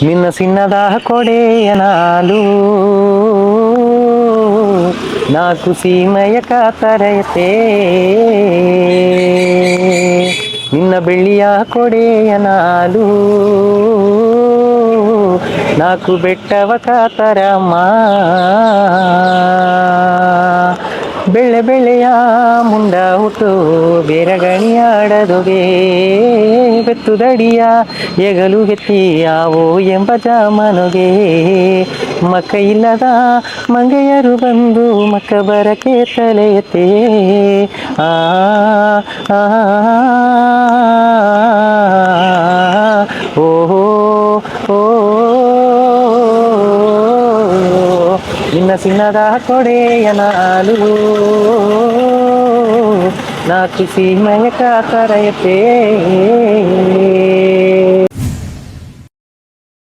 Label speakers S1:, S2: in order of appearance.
S1: ನಿನ್ನ ಸಿನ್ನದ ಕೊಡೆಯನಾಲು ನಾಕು ಸೀಮೆಯ ಕಾತರಯತೆ ನಿನ್ನ ಬೆಳ್ಳಿಯ ಕೊಡೆಯನಾಲು ನಾಕು ಬೆಟ್ಟವ ಕಾತರಮ್ಮ ಬೆಳೆ ಬೆಳೆಯ ಮುಂಡ ಹುಟ್ಟು ಬೇರಗಣಿಯಾಡದೊಗೆ ಬೆತ್ತುದಡಿಯ ಎಗಲು ಎತ್ತಿ ಯಾವೋ ಎಂಬ ಜಾಮನುಗೆ ಮಕ್ಕ ಇಲ್ಲದ ಮಂಗೆಯರು ಬಂದು ಮಕ್ಕ ಬರಕೆ ತಲೆಯತೆ ಆ ಆ ಓ ಓ ನಿನ್ನ ಸಿನ್ನದ ಕೊಡೆಯನಾಲು ನಾಕು ಸೀಮೆಯ ಕಾತರಯತೆ